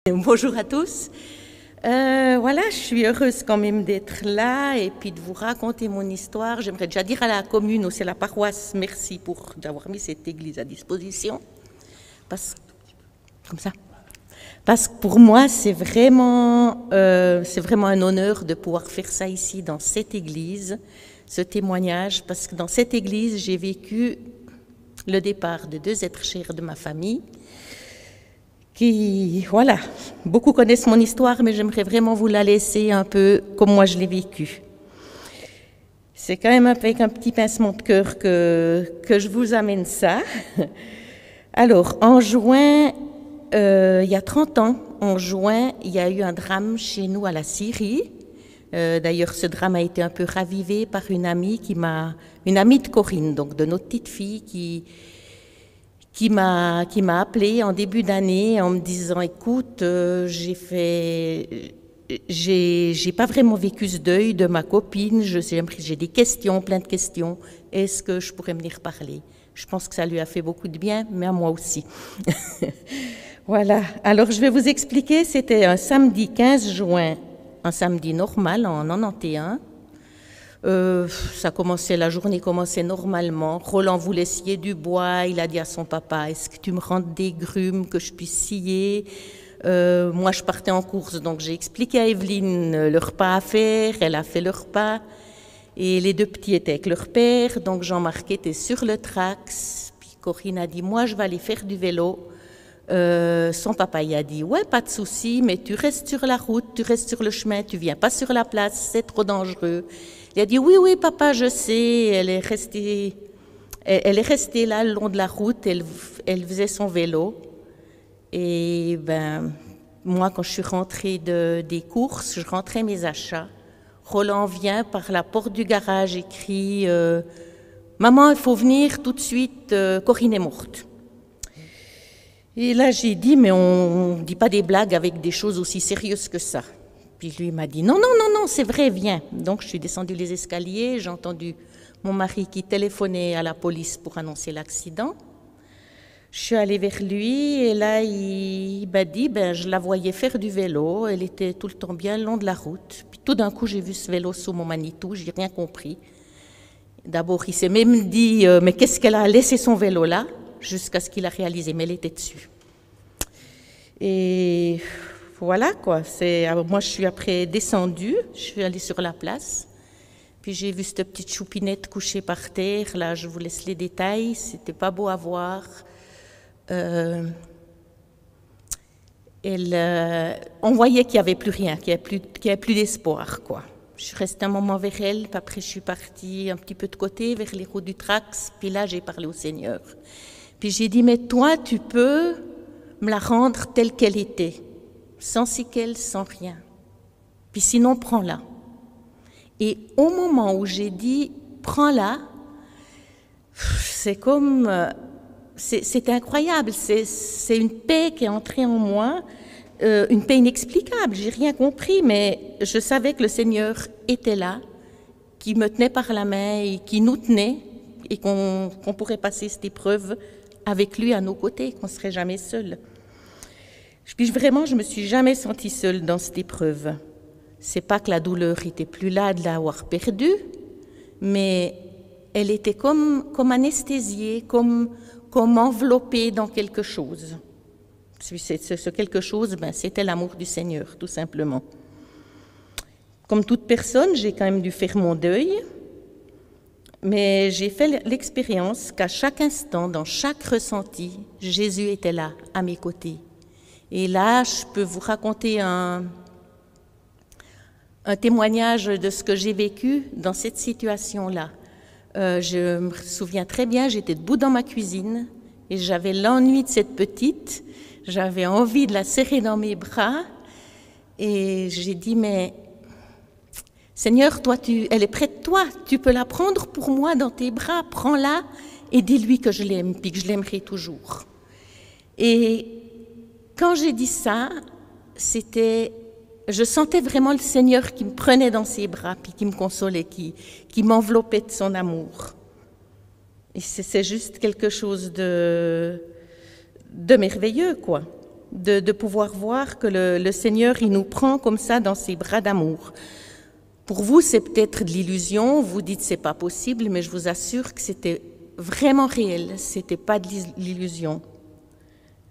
Bonjour à tous. Voilà, je suis heureuse quand même d'être là et puis de vous raconter mon histoire. J'aimerais déjà dire à la commune, aussi à la paroisse, merci pour d'avoir mis cette église à disposition. Parce que pour moi, c'est vraiment un honneur de pouvoir faire ça ici dans cette église, ce témoignage, parce que dans cette église, j'ai vécu le départ de 2 êtres chers de ma famille. Voilà, beaucoup connaissent mon histoire, mais j'aimerais vraiment vous la laisser un peu comme moi je l'ai vécue. C'est quand même avec un petit pincement de cœur que je vous amène ça. Alors, en juin, il y a 30 ans, en juin, il y a eu un drame chez nous à la Syrie. D'ailleurs, ce drame a été un peu ravivé par une amie de Corinne, donc de notre petite fille, qui m'a appelée en début d'année en me disant « Écoute, j'ai pas vraiment vécu ce deuil de ma copine, j'ai des questions, plein de questions, est-ce que je pourrais venir parler ?» Je pense que ça lui a fait beaucoup de bien, mais à moi aussi. Voilà, alors je vais vous expliquer, c'était un samedi 15 juin, un samedi normal en 91. La journée commençait normalement. Roland voulait scier du bois. Il a dit à son papa, est-ce que tu me rends des grumes que je puisse scier? Moi, je partais en course, donc j'ai expliqué à Evelyne le repas à faire. Elle a fait le repas. Et les 2 petits étaient avec leur père. Donc Jean-Marc était sur le Trax. Puis Corinne a dit, moi, je vais aller faire du vélo. Son papa y a dit, ouais, pas de souci, mais tu restes sur la route, tu restes sur le chemin, tu viens pas sur la place, c'est trop dangereux. Il a dit, oui, oui, papa, je sais. Elle est restée là le long de la route, elle faisait son vélo. Et moi, quand je suis rentrée des courses, je rentrais mes achats. Roland vient par la porte du garage et crie, maman, il faut venir tout de suite, Corinne est morte. Et là, j'ai dit, mais on ne dit pas des blagues avec des choses aussi sérieuses que ça. Puis lui m'a dit, non, c'est vrai, viens. Donc, je suis descendue les escaliers, j'ai entendu mon mari qui téléphonait à la police pour annoncer l'accident. Je suis allée vers lui et là, il m'a dit, je la voyais faire du vélo, elle était tout le temps bien le long de la route. Puis tout d'un coup, j'ai vu ce vélo sous mon Manitou, j'ai rien compris. D'abord, il s'est même dit, mais qu'est-ce qu'elle a laissé son vélo là? Jusqu'à ce qu'il a réalisé, mais elle était dessus. Et voilà quoi, moi je suis après descendue, je suis allée sur la place, puis j'ai vu cette petite choupinette couchée par terre, là je vous laisse les détails, c'était pas beau à voir. On voyait qu'il n'y avait plus rien, qu'il n'y avait plus d'espoir quoi. Je suis restée un moment vers elle, puis après je suis partie un petit peu de côté vers les routes du Trax, puis là j'ai parlé au Seigneur. Puis j'ai dit, mais toi, tu peux me la rendre telle qu'elle était, sans séquelles, sans rien. Puis sinon, prends-la. Et au moment où j'ai dit, prends-la, c'est comme, c'est incroyable, c'est une paix qui est entrée en moi, une paix inexplicable, j'ai rien compris, mais je savais que le Seigneur était là, qui me tenait par la main et qui nous tenait, et qu'on pourrait passer cette épreuve avec lui à nos côtés, qu'on ne serait jamais seul. Puis vraiment, je ne me suis jamais sentie seule dans cette épreuve. C'est pas que la douleur était plus là de l'avoir perdue, mais elle était comme anesthésiée, comme enveloppée dans quelque chose. Ce quelque chose, c'était l'amour du Seigneur, tout simplement. Comme toute personne, j'ai quand même dû faire mon deuil, mais j'ai fait l'expérience qu'à chaque instant, dans chaque ressenti, Jésus était là, à mes côtés. Et là, je peux vous raconter un témoignage de ce que j'ai vécu dans cette situation-là. Je me souviens très bien, j'étais debout dans ma cuisine et j'avais l'ennui de cette petite. J'avais envie de la serrer dans mes bras et j'ai dit, mais Seigneur, toi, elle est près de toi, tu peux la prendre pour moi dans tes bras, prends-la et dis-lui que je l'aime, puis que je l'aimerai toujours. Et quand j'ai dit ça, je sentais vraiment le Seigneur qui me prenait dans ses bras, puis qui me consolait, qui m'enveloppait de son amour. Et c'est juste quelque chose de merveilleux, quoi. de pouvoir voir que le Seigneur, il nous prend comme ça dans ses bras d'amour. Pour vous, c'est peut-être de l'illusion, vous dites c'est pas possible, mais je vous assure que c'était vraiment réel, c'était pas de l'illusion.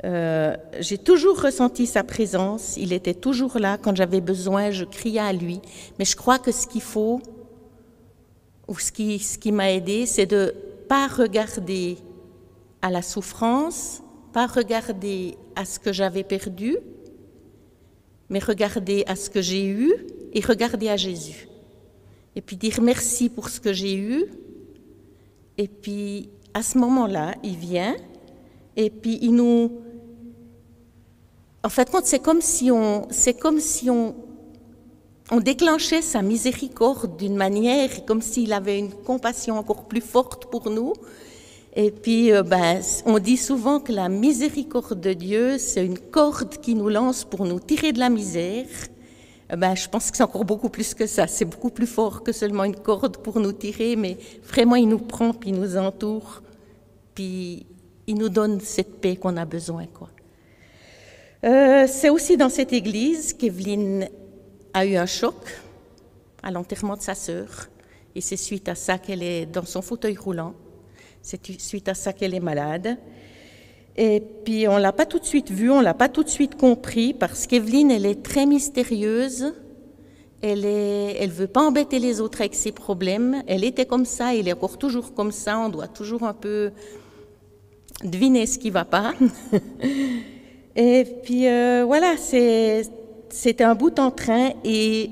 J'ai toujours ressenti sa présence, il était toujours là quand j'avais besoin, je criais à lui. Mais je crois que ce qu'il faut, ou ce qui m'a aidé, c'est de pas regarder à la souffrance, pas regarder à ce que j'avais perdu, mais regarder à ce que j'ai eu et regarder à Jésus. Et puis dire merci pour ce que j'ai eu. Et puis à ce moment-là, il vient et puis il nous... En fait, c'est comme si on déclenchait sa miséricorde d'une manière, comme s'il avait une compassion encore plus forte pour nous. Et puis, on dit souvent que la miséricorde de Dieu, c'est une corde qui nous lance pour nous tirer de la misère. Je pense que c'est encore beaucoup plus que ça. C'est beaucoup plus fort que seulement une corde pour nous tirer, mais vraiment, il nous prend, puis il nous entoure, puis il nous donne cette paix qu'on a besoin, quoi. C'est aussi dans cette église qu'Evelyne a eu un choc à l'enterrement de sa sœur, et c'est suite à ça qu'elle est dans son fauteuil roulant. C'est suite à ça qu'elle est malade. Et puis on l'a pas tout de suite vue, on l'a pas tout de suite compris, parce qu'Evelyne, elle est très mystérieuse. Elle veut pas embêter les autres avec ses problèmes. Elle était comme ça, elle est encore toujours comme ça. On doit toujours un peu deviner ce qui va pas. Et puis voilà, c'était un bout en train et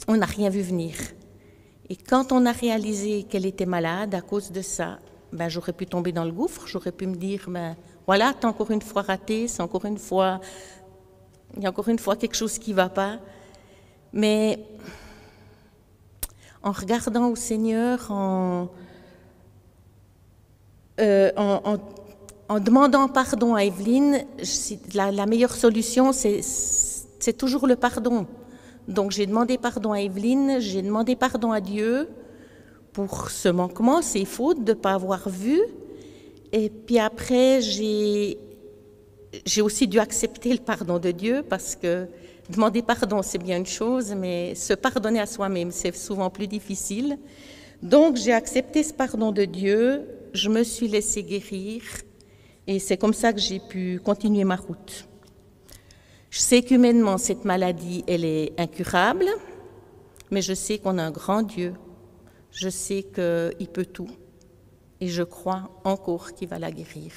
on n'a rien vu venir. Et quand on a réalisé qu'elle était malade à cause de ça, j'aurais pu tomber dans le gouffre, j'aurais pu me dire, voilà, t'as encore une fois raté, il y a encore une fois quelque chose qui ne va pas. Mais en regardant au Seigneur, en demandant pardon à Evelyne, la meilleure solution, c'est toujours le pardon. Donc j'ai demandé pardon à Evelyne, j'ai demandé pardon à Dieu pour ce manquement, ces fautes de ne pas avoir vu. Et puis après, j'ai aussi dû accepter le pardon de Dieu, parce que demander pardon, c'est bien une chose, mais se pardonner à soi-même, c'est souvent plus difficile. Donc j'ai accepté ce pardon de Dieu, je me suis laissée guérir, et c'est comme ça que j'ai pu continuer ma route. Je sais qu'humainement, cette maladie, elle est incurable, mais je sais qu'on a un grand Dieu. Je sais qu'il peut tout, et je crois encore qu'il va la guérir.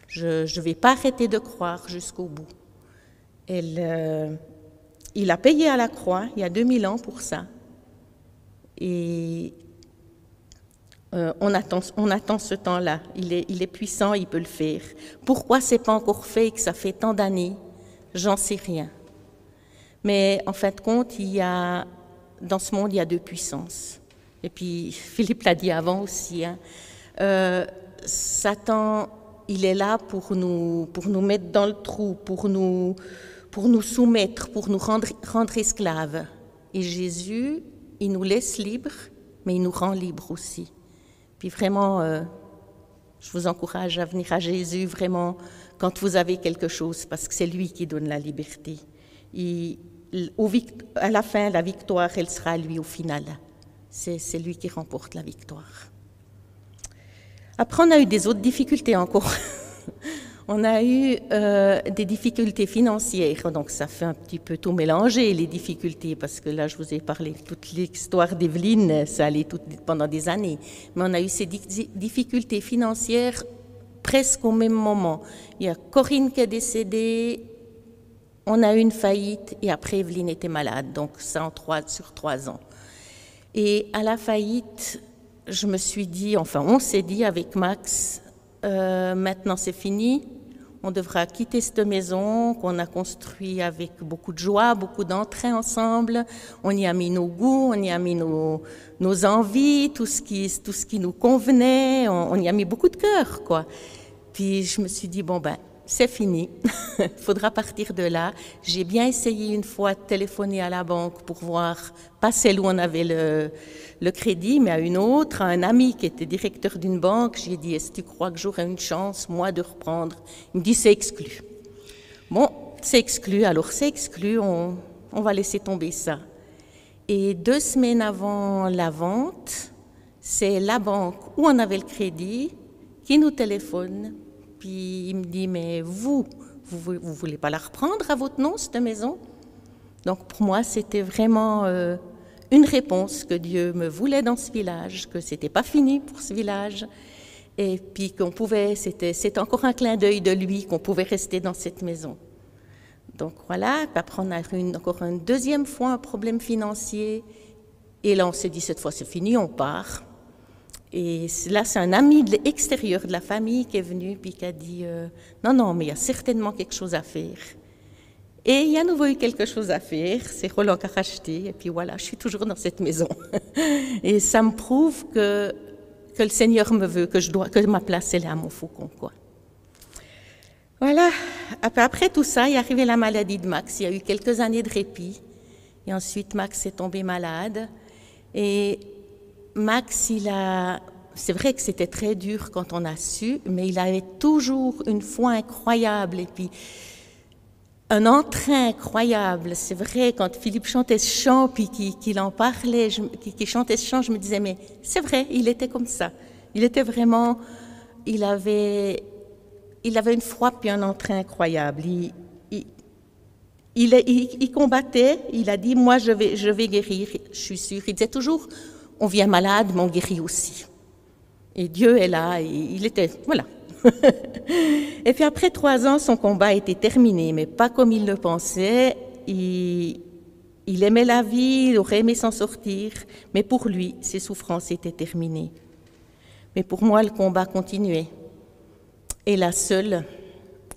Je ne vais pas arrêter de croire jusqu'au bout. Il a payé à la croix, il y a 2000 ans pour ça. Et on attend ce temps-là. Il est puissant, il peut le faire. Pourquoi ce n'est pas encore fait et que ça fait tant d'années? J'en sais rien. Mais en fin de compte, dans ce monde, il y a deux puissances. Et puis, Philippe l'a dit avant aussi, Satan, il est là pour nous mettre dans le trou, pour nous soumettre, pour nous rendre esclaves. Et Jésus, il nous laisse libres, mais il nous rend libres aussi. Puis vraiment, je vous encourage à venir à Jésus, vraiment, quand vous avez quelque chose, parce que c'est lui qui donne la liberté. À la fin, la victoire, elle sera à lui au final. C'est lui qui remporte la victoire. Après, on a eu des autres difficultés encore. On a eu des difficultés financières, donc ça fait un petit peu tout mélanger, les difficultés, parce que là, je vous ai parlé de toute l'histoire d'Evelyne, ça allait pendant des années. Mais on a eu ces difficultés financières presque au même moment. Il y a Corinne qui est décédée, on a eu une faillite, et après Evelyne était malade, donc ça sur 3 ans. Et à la faillite, je me suis dit, on s'est dit avec Max, maintenant c'est fini, on devra quitter cette maison qu'on a construite avec beaucoup de joie, beaucoup d'entrain ensemble. On y a mis nos goûts, on y a mis nos envies, tout ce qui nous convenait, on y a mis beaucoup de cœur, quoi. Puis je me suis dit, c'est fini, il faudra partir de là. J'ai bien essayé une fois de téléphoner à la banque pour voir, pas celle où on avait le crédit, mais à une autre, à un ami qui était directeur d'une banque. J'ai dit, est-ce que tu crois que j'aurai une chance, moi, de reprendre? Il me dit, c'est exclu. Bon, c'est exclu, alors c'est exclu, on va laisser tomber ça. Et 2 semaines avant la vente, c'est la banque où on avait le crédit qui nous téléphone. Puis il me dit, mais vous voulez pas la reprendre à votre nom, cette maison? Donc pour moi, c'était vraiment une réponse que Dieu me voulait dans ce village, que c'était pas fini pour ce village. Et puis qu'on pouvait, c'était encore un clin d'œil de lui, qu'on pouvait rester dans cette maison. Donc voilà, puis après on a eu encore une deuxième fois un problème financier. Et là on s'est dit, cette fois c'est fini, on part. Et là c'est un ami de l'extérieur de la famille qui est venu, puis qui a dit, non, mais il y a certainement quelque chose à faire. Et il y a à nouveau eu quelque chose à faire, c'est Roland qui a racheté, et puis voilà, je suis toujours dans cette maison. Et ça me prouve que le Seigneur me veut, que ma place elle est à Montfaucon, quoi. Voilà. Après tout ça, il est arrivé la maladie de Max. Il y a eu quelques années de répit. Et ensuite, Max est tombé malade. Et Max, c'est vrai que c'était très dur quand on a su, mais il avait toujours une foi incroyable. Et puis, un entrain incroyable. C'est vrai, quand Philippe chantait ce chant, puis qu'il en parlait, qu'il chantait ce chant, je me disais, mais c'est vrai, il était comme ça. Il était vraiment, il avait une foi puis un entrain incroyable. Il combattait, il a dit, moi je vais guérir, je suis sûre. Il disait toujours, on vient malade, mais on guérit aussi. Et Dieu est là, et il était, voilà. Et puis après 3 ans, son combat était terminé, mais pas comme il le pensait. Il aimait la vie, il aurait aimé s'en sortir, mais pour lui, ses souffrances étaient terminées. Mais pour moi, le combat continuait. Et la seule,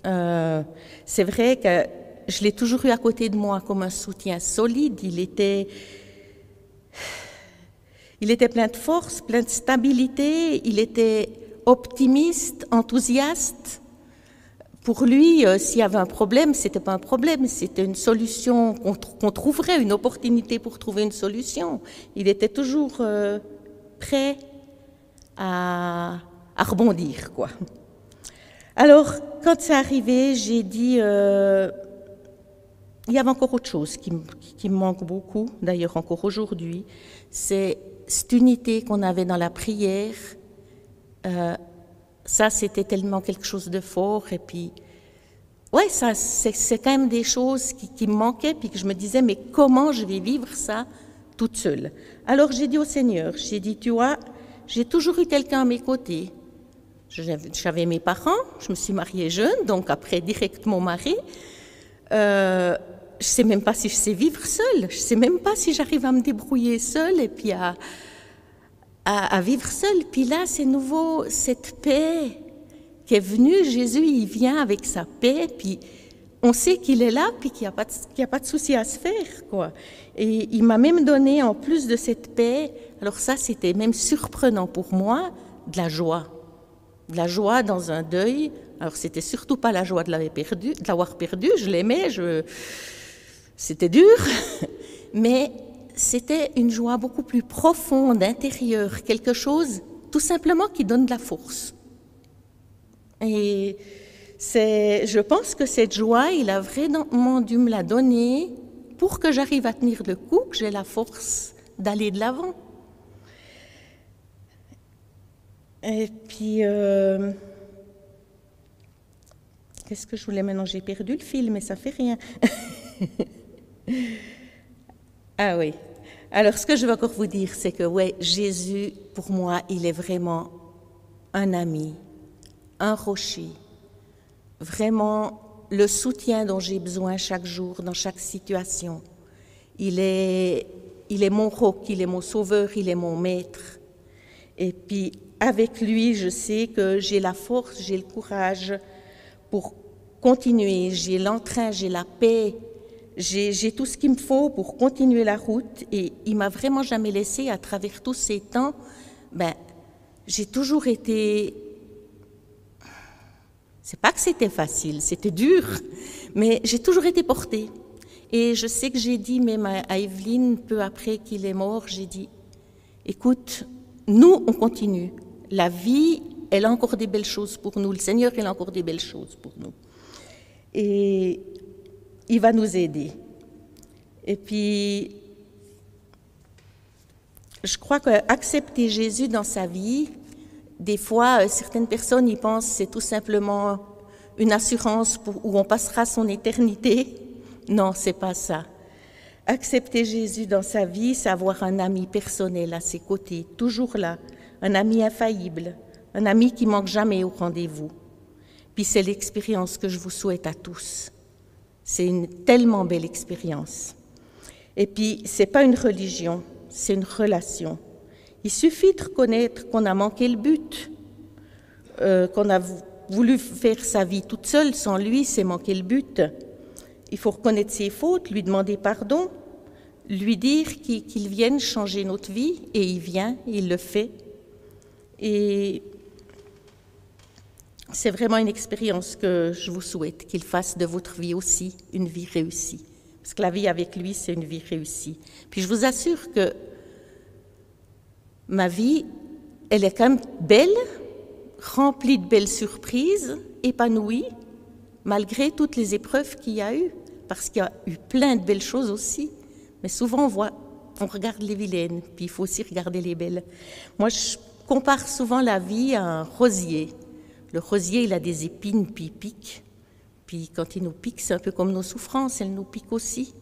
c'est vrai que je l'ai toujours eu à côté de moi comme un soutien solide. Il était plein de force, plein de stabilité, il était optimiste, enthousiaste. Pour lui, s'il y avait un problème, c'était pas un problème, c'était une solution qu'on trouverait, une opportunité pour trouver une solution. Il était toujours prêt à rebondir, quoi. Alors, quand c'est arrivé, j'ai dit, il y avait encore autre chose qui me manque beaucoup, d'ailleurs encore aujourd'hui, c'est cette unité qu'on avait dans la prière. Ça, c'était tellement quelque chose de fort. Et puis, ouais, ça, c'est quand même des choses qui me manquaient, puis que je me disais, mais comment je vais vivre ça toute seule? Alors, j'ai dit au Seigneur, j'ai dit, tu vois, j'ai toujours eu quelqu'un à mes côtés. J'avais mes parents, je me suis mariée jeune, donc après direct mon mari. Je sais même pas si je sais vivre seule, je sais même pas si j'arrive à me débrouiller seule et puis à vivre seule. Puis là, c'est nouveau, cette paix qui est venue, Jésus, il vient avec sa paix, puis on sait qu'il est là, puis qu'il n'y a pas de souci à se faire, quoi. Et il m'a même donné, en plus de cette paix, alors ça, c'était même surprenant pour moi, de la joie. De la joie dans un deuil. Alors, c'était surtout pas la joie de l'avoir perdu, je l'aimais, c'était dur, mais c'était une joie beaucoup plus profonde, intérieure, quelque chose tout simplement qui donne de la force. Et je pense que cette joie, il a vraiment dû me la donner pour que j'arrive à tenir le coup, que j'ai la force d'aller de l'avant. Et puis, qu'est-ce que je voulais maintenant? J'ai perdu le fil, mais ça fait rien. Ah oui. Alors, ce que je veux encore vous dire, c'est que, ouais, Jésus, pour moi, il est vraiment un ami, un rocher, vraiment le soutien dont j'ai besoin chaque jour, dans chaque situation. Il est mon roc, il est mon sauveur, il est mon maître. Et puis, avec lui, je sais que j'ai la force, j'ai le courage pour continuer, j'ai l'entrain, j'ai la paix, j'ai tout ce qu'il me faut pour continuer la route. Et il m'a vraiment jamais laissé à travers tous ces temps. J'ai toujours été... C'est pas que c'était facile, c'était dur, mais j'ai toujours été portée. Et je sais que j'ai dit même à Evelyne, peu après qu'il est mort, j'ai dit, écoute, nous, on continue. La vie, elle a encore des belles choses pour nous. Le Seigneur, il a encore des belles choses pour nous. Et il va nous aider. Et puis, je crois qu'accepter Jésus dans sa vie, des fois, certaines personnes y pensent que c'est tout simplement une assurance où on passera son éternité. Non, c'est pas ça. Accepter Jésus dans sa vie, c'est avoir un ami personnel à ses côtés, toujours là, un ami infaillible, un ami qui manque jamais au rendez-vous. Puis c'est l'expérience que je vous souhaite à tous. C'est une tellement belle expérience. Et puis, c'est pas une religion, c'est une relation. Il suffit de reconnaître qu'on a manqué le but, qu'on a voulu faire sa vie toute seule, sans lui, c'est manquer le but. Il faut reconnaître ses fautes, lui demander pardon, lui dire qu'il vienne changer notre vie, et il vient, il le fait. Et c'est vraiment une expérience que je vous souhaite, qu'il fasse de votre vie aussi une vie réussie. Parce que la vie avec lui, c'est une vie réussie. Puis je vous assure que ma vie, elle est quand même belle, remplie de belles surprises, épanouie, malgré toutes les épreuves qu'il y a eu. Parce qu'il y a eu plein de belles choses aussi. Mais souvent, on regarde les vilaines, puis il faut aussi regarder les belles. Moi, je compare souvent la vie à un rosier. Le rosier, il a des épines, puis il pique. Puis quand il nous pique, c'est un peu comme nos souffrances, elles nous piquent aussi.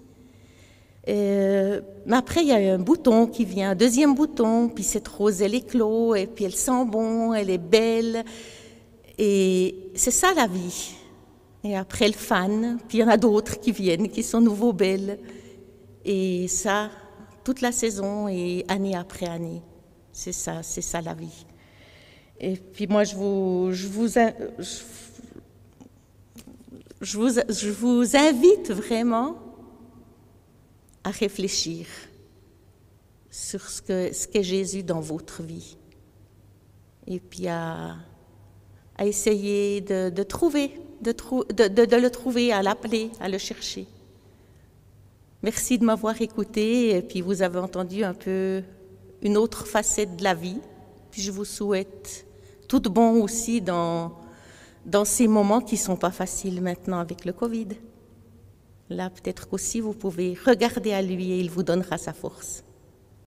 Mais après, il y a un bouton qui vient, un deuxième bouton, puis cette rose, elle éclot, et puis elle sent bon, elle est belle. Et c'est ça la vie. Et après, elle fane, puis il y en a d'autres qui viennent, qui sont nouveau belles. Et ça, toute la saison et année après année. C'est ça la vie. Et puis moi, je vous invite vraiment à réfléchir sur ce qu'est Jésus dans votre vie. Et puis à essayer de le trouver, à l'appeler, à le chercher. Merci de m'avoir écouté, et puis vous avez entendu un peu une autre facette de la vie. Puis je vous souhaite tout de bon aussi dans ces moments qui ne sont pas faciles maintenant avec le Covid. Là, peut-être qu'aussi vous pouvez regarder à lui et il vous donnera sa force.